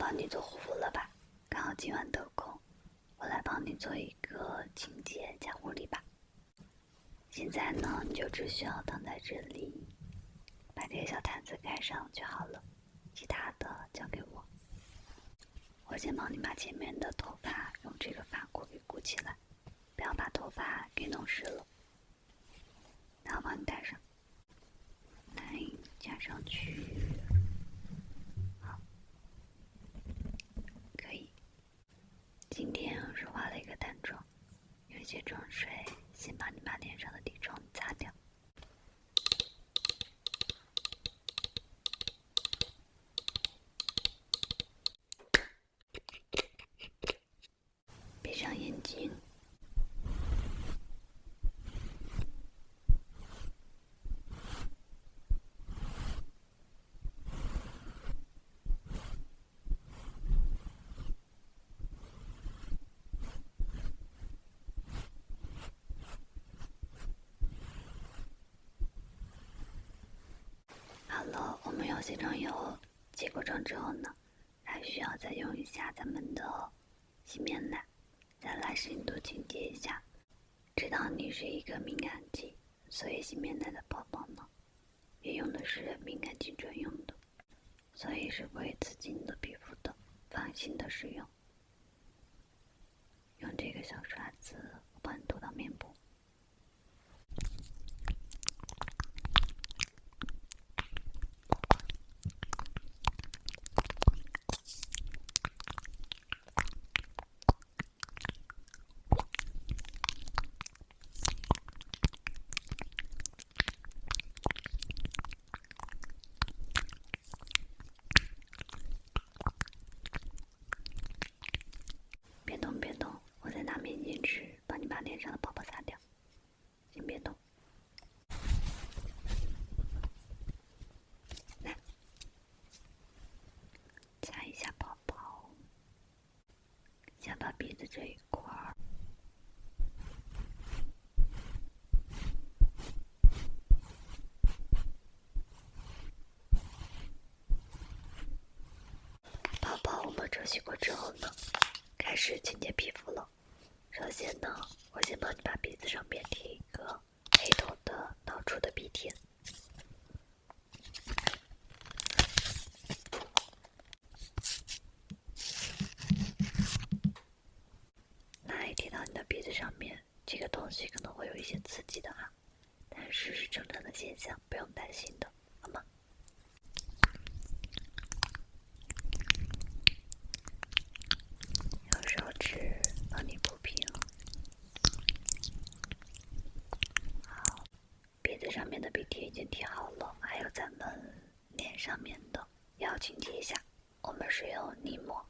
帮你做护肤了吧？刚好今晚得空，我来帮你做一个清洁加护理吧。现在呢，你就只需要躺在这里，把这个小毯子盖上就好了，其他的交给我。我先帮你把前面的头发用这个发箍给箍起来，不要把头发给弄湿了。然后帮你戴上，来加上去，好，可以。今天是化了一个淡妆，用一些妆水先帮你把脸上的底妆擦掉。闭上眼睛。好了，我们用卸妆油挤过妆之后呢，还需要再用一下咱们的洗面奶，再来深度清洁一下。知道你是一个敏感肌，所以洗面奶的泡泡呢，也用的是敏感肌专用的，所以是不会刺激你的皮肤的，放心的使用。用这个小刷子，我帮你涂到面部。别动别动，我再拿面巾纸帮你把脸上的泡泡擦掉，先别动。来，擦一下泡泡，下巴鼻子这一块儿。泡泡我们抽洗过之后呢，开始清洁皮肤了。首先呢，我先帮你把鼻子上面贴一个黑头的导出的鼻贴，来贴到你的鼻子上面。这个东西可能会有一些刺激的哈，但是是正常的现象，不用担心的，好吗？用手指帮你铺平。好，鼻子上面的鼻贴已经贴好了，还有咱们脸上面的也要清洁一下。我们是用泥膜。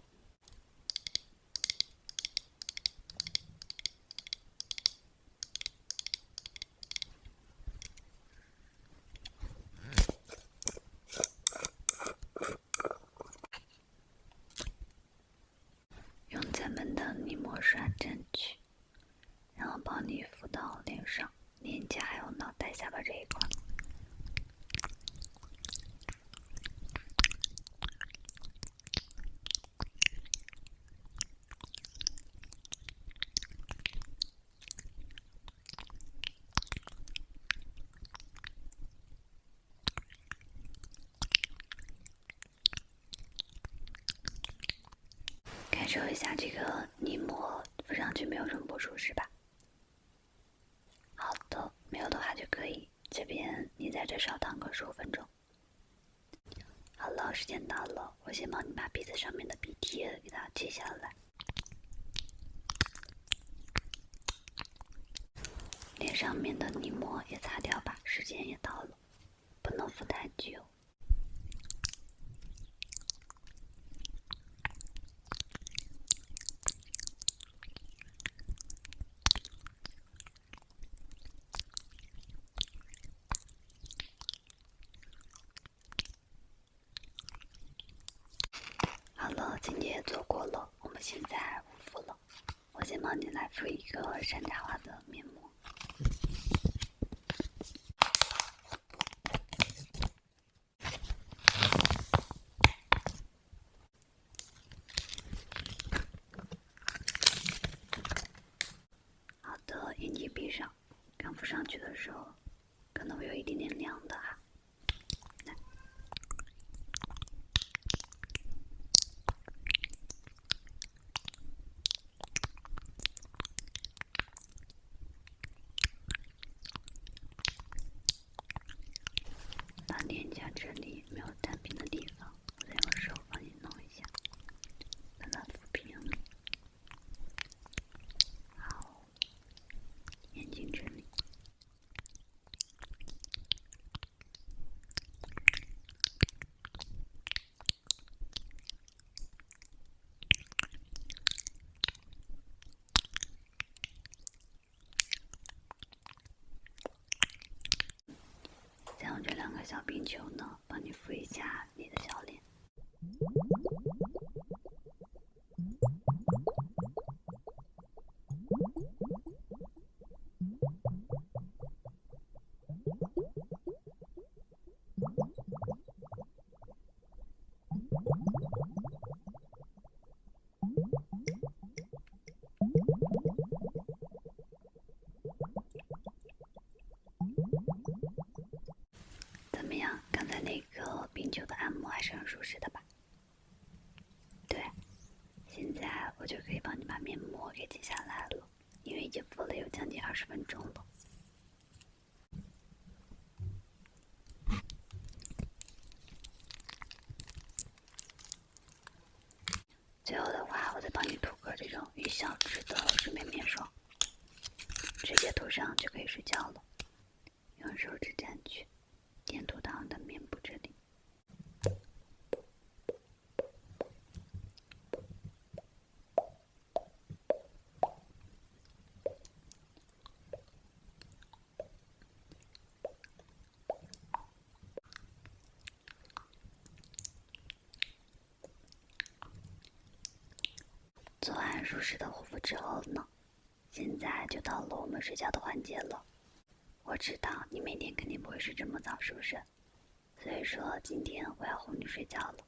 用咱们的泥膜刷针去，然后帮你敷到脸上、脸颊还有脑袋下巴这一块。感受一下这个泥膜敷上去没有什么不舒适吧？好的，没有的话就可以。这边你在这少躺个15分钟。好了，时间到了，我先帮你把鼻子上面的鼻贴给它揭下来，脸上面的泥膜也擦掉吧，时间也到了，不能敷太久。好了，清洁也做过了，我们现在护肤了。我先帮你来敷一个山茶花的面膜。去的时候，可能会有一点点凉的哈。把脸颊这里没有弹平的地方，我再用手帮你弄一下，把它抚平。好，眼睛这里。再用这2个小冰球呢，帮你敷一下你的小脸。怎么样？刚才那个冰球的按摩还是很舒适的吧？对，现在我就可以帮你把面膜给揭下来了，因为已经敷了有将近20分钟了。最后的话，我再帮你涂个这种1小支的睡眠面霜，直接涂上就可以睡觉了。用手指沾去，点涂到你的面部这里。做完舒适的护肤之后呢，现在就到了我们睡觉的环节了。我知道你每天肯定不会睡这么早，是不是？所以说今天我要哄你睡觉了。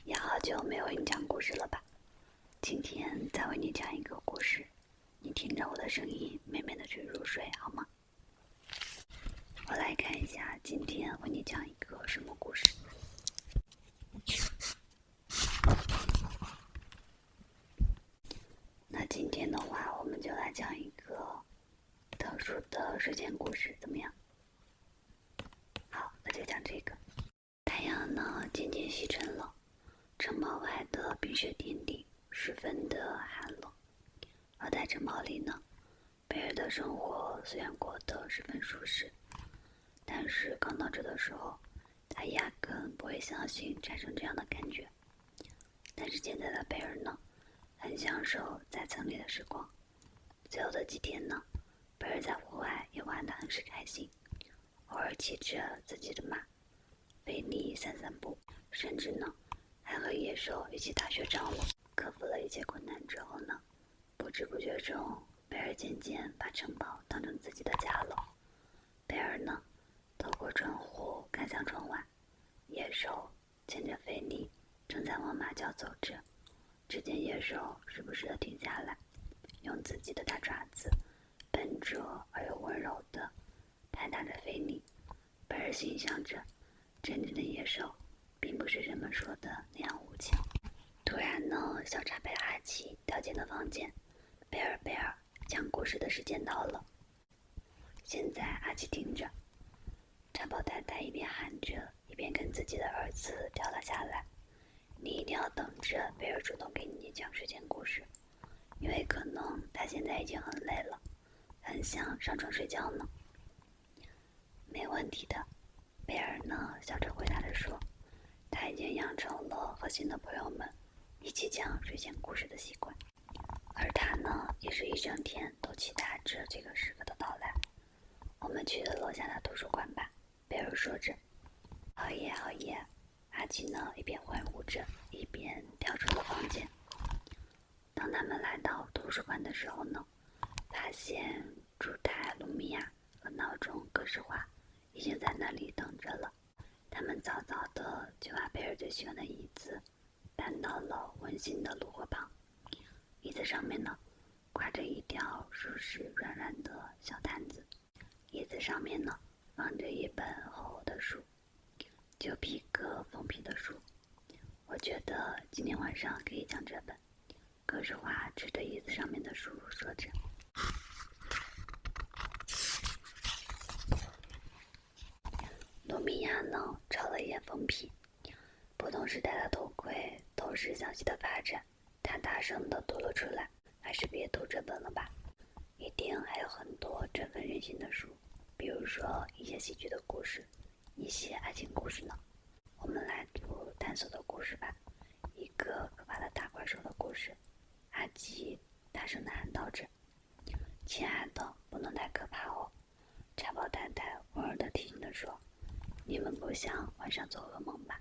也好久没有为你讲故事了吧？今天再为你讲一个故事，你听着我的声音，美美的去入睡，好吗？我来看一下，今天为你讲一个什么故事。那今天的话，我们就来讲一个特殊的睡前故事，怎么样？好，那就讲这个。太阳呢渐渐西沉了，城堡外的冰雪天地十分的寒冷。而在城堡里呢，贝尔的生活虽然过得十分舒适，但是刚到这的时候，他压根不会相信产生这样的感觉。但是现在的贝尔呢，很享受在城里的时光。最后的几天呢，贝尔在户外也玩得很是开心，偶尔骑着自己的马，菲尼散散步，甚至呢，还和野兽一起打雪仗了。克服了一切困难之后呢，不知不觉中，贝尔渐渐把城堡当成自己的家了。贝尔呢，透过窗户看向窗外，野兽牵着菲尼正在往马厩走着。只见野兽时不时地停下来，用自己的大爪子笨拙而又温柔地拍打着菲尼。贝尔心想着，真正的野兽并不是人们说的那样无情。突然呢，小茶杯阿奇掉进了房间。贝尔，讲故事的时间到了。现在阿奇听着，茶包太太一边喊着，一边跟自己的儿子跳了下来。你一定要等着贝尔主动给你讲睡前故事，因为可能他现在已经很累了，很想上床睡觉呢。没问题的，贝尔呢笑着回答着说，他已经养成了和新的朋友们一起讲睡前故事的习惯，而他呢也是一整天都期待着这个时刻的到来。我们去楼下的图书馆吧，贝尔说着。好耶好耶，阿奇呢一边欢呼着，一边跳出了房间。当他们来到图书馆的时候呢，发现烛台、卢米亚和闹钟格式化已经在那里等着了。他们早早的就把贝尔最喜欢的椅子搬到了温馨的炉火旁。椅子上面呢挂着一条舒适软软的小毯子，椅子上面呢放着一本厚厚的书，旧皮革封皮的书。我觉得今天晚上可以讲这本。格式化指着椅子上面的书说着。卢米亚呢瞅了一眼封皮，不同时代的头盔都是详细的发展。他大声地读了出来，还是别读这本了吧，一定还有很多振奋人心的书，比如说一些喜剧的故事，一些爱情故事呢。我们来读探索的故事吧，一个可怕的大怪兽的故事。阿基大声地喊道着。亲爱的，不能太可怕哦，茶包太太温柔地提醒地说。你们不想晚上做噩梦吧？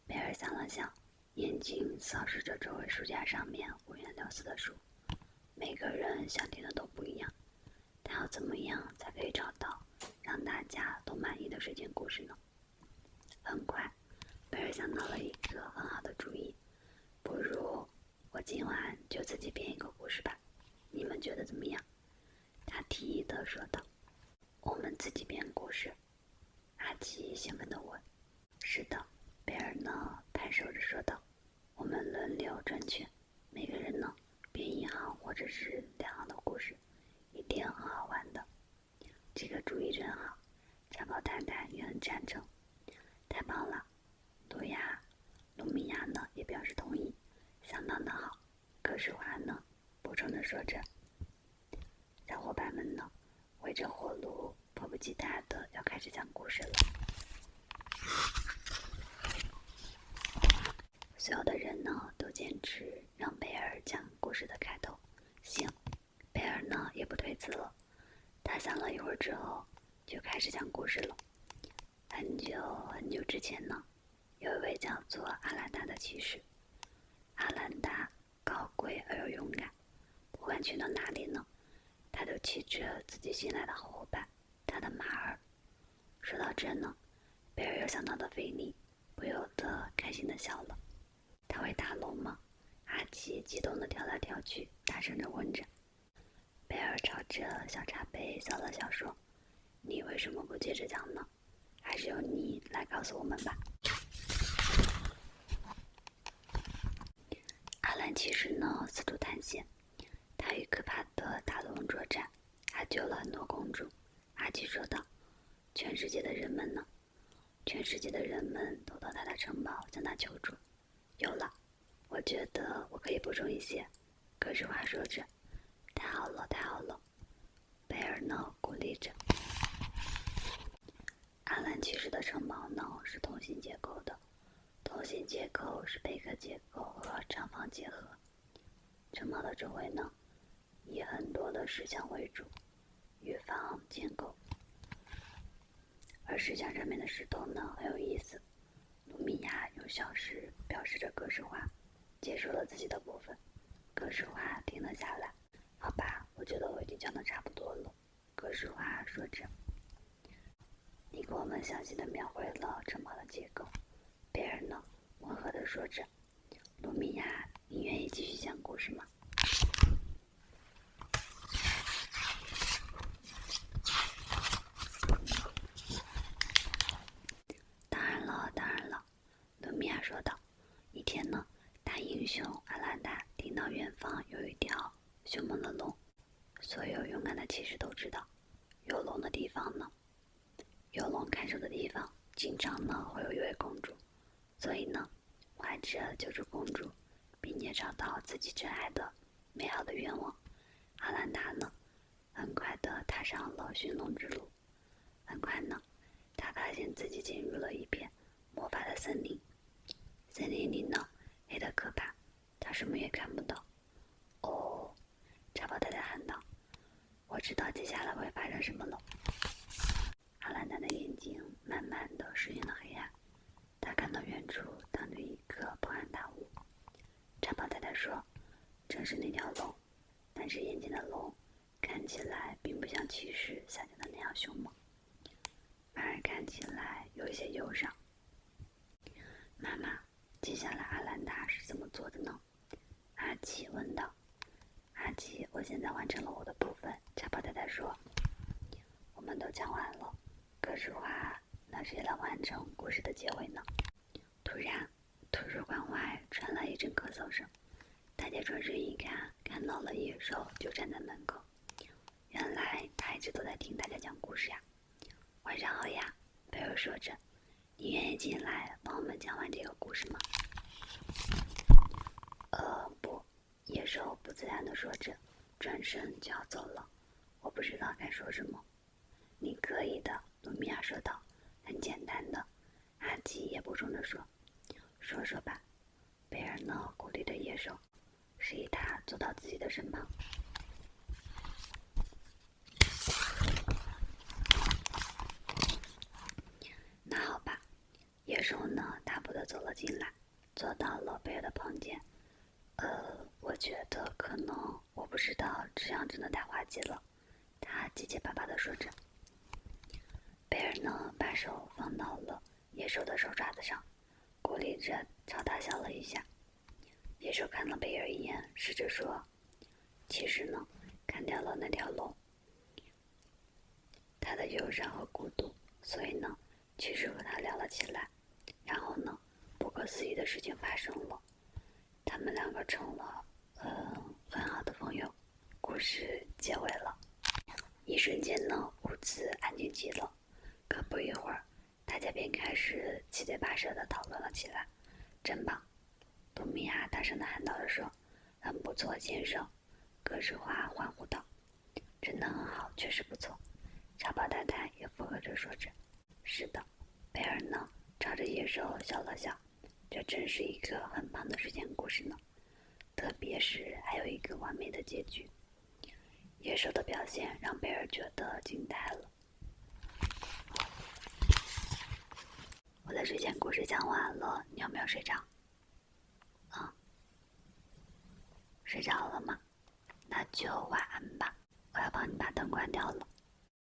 贝尔想了想，眼睛扫视着周围书架上面五颜六色的书，每个人想听的都不一样。他要怎么样才可以找到让大家都满意的睡前故事呢？很快，贝尔想到了一个很好的主意，不如我今晚就自己编一个故事吧，你们觉得怎么样？他提议地说道。我们自己编故事？阿基兴奋地问。是的，贝尔呢拍手着说道。我们轮流转圈，每个人呢编一行或者是2行的故事，一定很好玩的。这个主意真好，茶包太太也很赞成。太棒了，卢米亚呢也表示同意，相当的好。格式化呢补充着说着。小伙伴们呢围着火炉，迫不及待的要开始讲故事了。所有的人呢都坚持让贝尔讲故事的开头。行，贝尔呢也不推辞了。他想了一会儿之后，就开始讲故事了。很久很久之前呢，有一位叫做阿兰达的骑士。阿兰达高贵而又勇敢，不管去到哪里呢，他都骑着自己新来的好伙伴，他的马儿。说到这呢，贝尔又想到的菲尼，不由得开心地笑了。他会打龙吗？阿基激动地跳来跳去，大声地问着。贝尔朝着小茶杯笑了笑说，你为什么不接着讲呢？还是由你来告诉我们吧。阿兰骑士呢四处探险，他与可怕的大龙作战，还救了很多公主。阿基说道。全世界的人们呢？全世界的人们都到他的城堡向他求助。有了，我觉得我可以补充一些。格式化说着。太好了，太好了。贝尔呢鼓励着。阿兰骑士的城堡呢是同心结构的，同心结构是贝壳结构和长方结合。城堡的周围呢以很多的石墙为主，预防建构。而石墙上面的石头呢很有意思。卢米亚用小石表示着格式化，结束了自己的部分。格式化停了下来。好吧，我觉得我已经讲得差不多了。格式化说着。你给我们详细的描绘了城堡的结构。贝尔呢温和地说着。卢米亚，你愿意继续讲故事吗？当然了，卢米亚说道。一天呢，大英雄阿兰达听到远方有一条凶猛的龙。所有勇敢的骑士都知道，有龙的地方呢，有龙看守的地方，经常呢会有一位公主。所以呢，怀着救助公主，并且找到自己真爱的美好的愿望，阿兰达呢，很快地踏上了寻龙之路。很快呢，他发现自己进入了一片魔法的森林。森林里呢，黑得可怕，他什么也看不到。哦，茶包太太喊道。我知道接下来会发生什么了。阿兰达的眼睛慢慢地适应了黑暗，他看到远处躺着一个庞然大物。茶包太太说，正是那条龙，但是眼前的龙看起来并不像骑士想象的那样凶猛，反而看起来有一些忧伤。妈妈，接下来阿兰达是怎么做的呢？阿基问道。阿基，我现在完成了我的部分，茶包太太说。我我们都讲完了，可是话，那谁来完成故事的结尾呢？突然，图书馆外传来一阵咳嗽声，大家转身一看，看到了野兽就站在门口。原来他一直都在听大家讲故事呀。晚上好呀，贝尔说着，你愿意进来帮我们讲完这个故事吗？不，野兽不自然地说着，转身就要走了。我不知道该说什么。你可以的，卢米娅说道，很简单的。阿基也补充着说，说说吧。贝尔呢鼓励着野兽，示意他走到自己的身旁。那好吧，野兽呢大步地走了进来，坐到了贝尔的旁边。我觉得可能，我不知道，这样真的太滑稽了，他结结巴巴地说着。贝尔呢把手放到了野兽的手爪子上，鼓励着朝他笑了一下。野兽看了贝尔一眼，试着说，其实呢，砍掉了那条龙，他的忧伤和孤独，所以呢其实和他聊了起来。然后呢，不可思议的事情发生了，他们两个成了很好的朋友。故事结尾了。一瞬间呢，屋子安静极了。可不一会儿，大家便开始七嘴八舌地讨论了起来。真棒！卢米娅大声地喊道着说，很不错，先生。格什华欢呼道，真的很好，确实不错。茶包太太也附和着说着，是的。贝尔呢朝着野兽笑了笑，这真是一个很棒的睡前故事呢，特别是还有一个完美的结局。野兽的表现让贝尔觉得惊呆了。我的睡前故事讲完了，你有没有睡着？睡着了吗？那就晚安吧，我要帮你把灯关掉了。